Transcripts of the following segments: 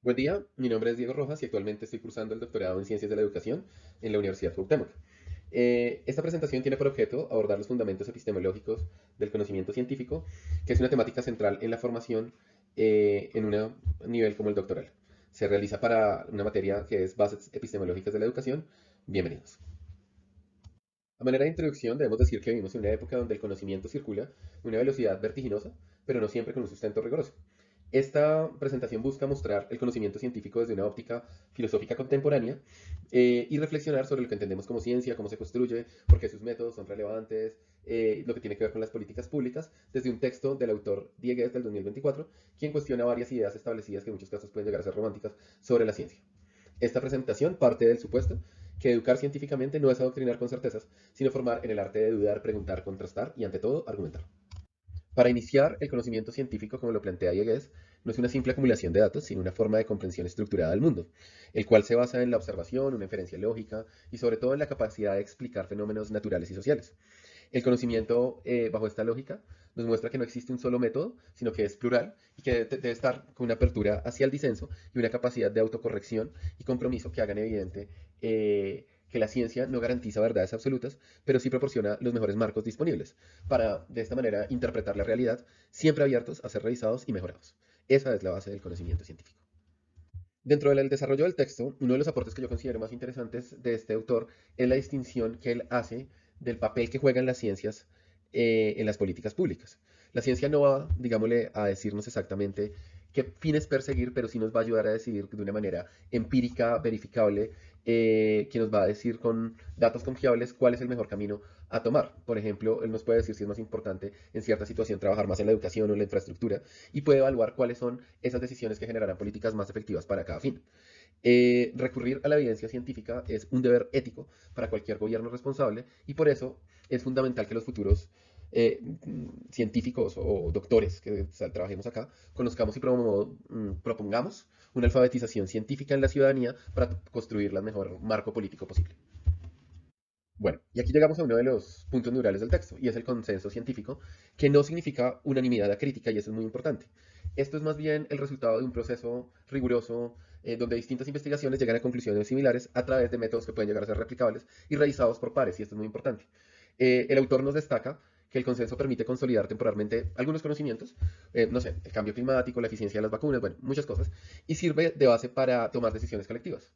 Buen día, mi nombre es Diego Rojas y actualmente estoy cursando el doctorado en Ciencias de la Educación en la Universidad Cuauhtémoc. Esta presentación tiene por objeto abordar los fundamentos epistemológicos del conocimiento científico, que es una temática central en la formación en un nivel como el doctoral. Se realiza para una materia que es Bases Epistemológicas de la Educación. Bienvenidos. A manera de introducción, debemos decir que vivimos en una época donde el conocimiento circula a una velocidad vertiginosa, pero no siempre con un sustento riguroso. Esta presentación busca mostrar el conocimiento científico desde una óptica filosófica contemporánea y reflexionar sobre lo que entendemos como ciencia, cómo se construye, por qué sus métodos son relevantes, lo que tiene que ver con las políticas públicas, desde un texto del autor Diegues del 2024, quien cuestiona varias ideas establecidas que en muchos casos pueden llegar a ser románticas sobre la ciencia. Esta presentación parte del supuesto que educar científicamente no es adoctrinar con certezas, sino formar en el arte de dudar, preguntar, contrastar y, ante todo, argumentar. Para iniciar, el conocimiento científico, como lo plantea Diegues, no es una simple acumulación de datos, sino una forma de comprensión estructurada del mundo, el cual se basa en la observación, una inferencia lógica y sobre todo en la capacidad de explicar fenómenos naturales y sociales. El conocimiento, bajo esta lógica, nos muestra que no existe un solo método, sino que es plural y que debe estar con una apertura hacia el disenso y una capacidad de autocorrección y compromiso que hagan evidente que la ciencia no garantiza verdades absolutas, pero sí proporciona los mejores marcos disponibles para, de esta manera, interpretar la realidad, siempre abiertos a ser revisados y mejorados. Esa es la base del conocimiento científico. Dentro del desarrollo del texto, uno de los aportes que yo considero más interesantes de este autor es la distinción que él hace del papel que juegan las ciencias en las políticas públicas. La ciencia no va, digámosle, a decirnos exactamente qué fines perseguir, pero sí nos va a ayudar a decidir de una manera empírica, verificable, que nos va a decir con datos confiables cuál es el mejor camino a tomar. Por ejemplo, él nos puede decir si es más importante en cierta situación trabajar más en la educación o en la infraestructura y puede evaluar cuáles son esas decisiones que generarán políticas más efectivas para cada fin. Recurrir a la evidencia científica es un deber ético para cualquier gobierno responsable y por eso es fundamental que los futuros científicos o doctores que trabajemos acá conozcamos y propongamos una alfabetización científica en la ciudadanía para construir el mejor marco político posible. Bueno, y aquí llegamos a uno de los puntos neurales del texto, y es el consenso científico, que no significa unanimidad crítica, y eso es muy importante. Esto es más bien el resultado de un proceso riguroso, donde distintas investigaciones llegan a conclusiones similares a través de métodos que pueden llegar a ser replicables y revisados por pares, y esto es muy importante. El autor nos destaca que el consenso permite consolidar temporalmente algunos conocimientos, no sé, el cambio climático, la eficiencia de las vacunas, bueno, muchas cosas, y sirve de base para tomar decisiones colectivas.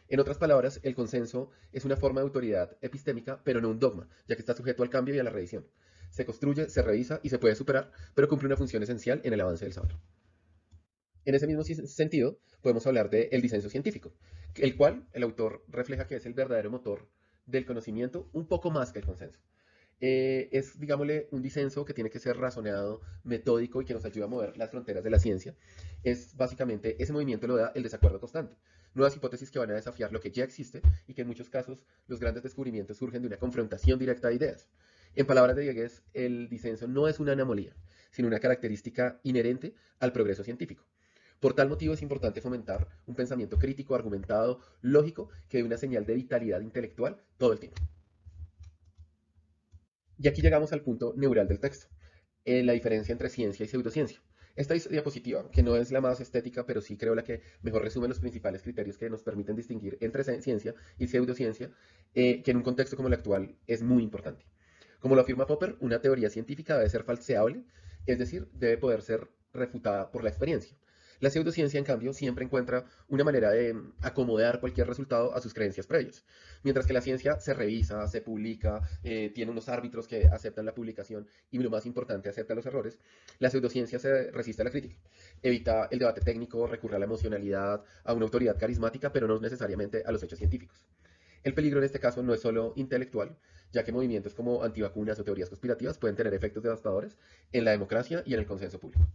En otras palabras, el consenso es una forma de autoridad epistémica, pero no un dogma, ya que está sujeto al cambio y a la revisión. Se construye, se revisa y se puede superar, pero cumple una función esencial en el avance del saber. En ese mismo sentido, podemos hablar del disenso científico, el cual el autor refleja que es el verdadero motor del conocimiento, un poco más que el consenso. Es, digámosle, un disenso que tiene que ser razonado, metódico y que nos ayuda a mover las fronteras de la ciencia. Es básicamente, ese movimiento lo da el desacuerdo constante. Nuevas hipótesis que van a desafiar lo que ya existe y que en muchos casos los grandes descubrimientos surgen de una confrontación directa de ideas. En palabras de Diegues, el disenso no es una anomalía, sino una característica inherente al progreso científico. Por tal motivo es importante fomentar un pensamiento crítico, argumentado, lógico, que dé una señal de vitalidad intelectual todo el tiempo. Y aquí llegamos al punto neural del texto, la diferencia entre ciencia y pseudociencia. Esta diapositiva, que no es la más estética, pero sí creo la que mejor resume los principales criterios que nos permiten distinguir entre ciencia y pseudociencia, que en un contexto como el actual es muy importante. Como lo afirma Popper, una teoría científica debe ser falseable, es decir, debe poder ser refutada por la experiencia. La pseudociencia, en cambio, siempre encuentra una manera de acomodar cualquier resultado a sus creencias previas. Mientras que la ciencia se revisa, se publica, tiene unos árbitros que aceptan la publicación y, lo más importante, acepta los errores, la pseudociencia se resiste a la crítica. Evita el debate técnico, recurre a la emocionalidad, a una autoridad carismática, pero no necesariamente a los hechos científicos. El peligro en este caso no es solo intelectual, ya que movimientos como antivacunas o teorías conspirativas pueden tener efectos devastadores en la democracia y en el consenso público.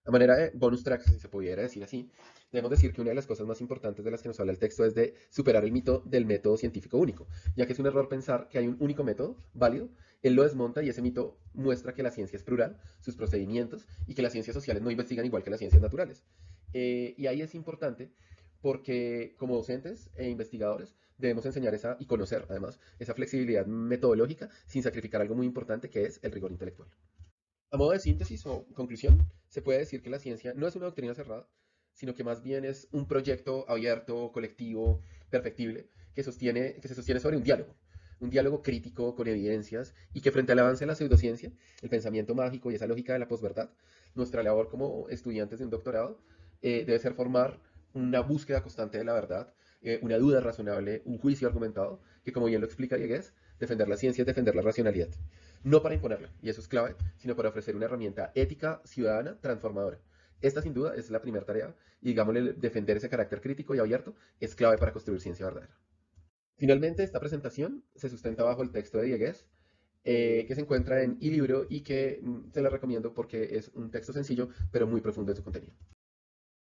A manera de bonus track, si se pudiera decir así, debemos decir que una de las cosas más importantes de las que nos habla el texto es de superar el mito del método científico único, ya que es un error pensar que hay un único método válido. Él lo desmonta y ese mito muestra que la ciencia es plural, sus procedimientos, y que las ciencias sociales no investigan igual que las ciencias naturales. Y ahí es importante porque como docentes e investigadores debemos enseñar esa y conocer además esa flexibilidad metodológica sin sacrificar algo muy importante que es el rigor intelectual. A modo de síntesis o conclusión, se puede decir que la ciencia no es una doctrina cerrada, sino que más bien es un proyecto abierto, colectivo, perfectible, que se sostiene sobre un diálogo crítico con evidencias y que frente al avance de la pseudociencia, el pensamiento mágico y esa lógica de la posverdad, nuestra labor como estudiantes de un doctorado debe ser formar una búsqueda constante de la verdad, una duda razonable, un juicio argumentado, que como bien lo explica Diegues, defender la ciencia es defender la racionalidad. No para imponerla, y eso es clave, sino para ofrecer una herramienta ética, ciudadana, transformadora. Esta sin duda es la primera tarea y digámosle defender ese carácter crítico y abierto es clave para construir ciencia verdadera. Finalmente, esta presentación se sustenta bajo el texto de Diegues, que se encuentra en eLibro y que se la recomiendo porque es un texto sencillo pero muy profundo en su contenido.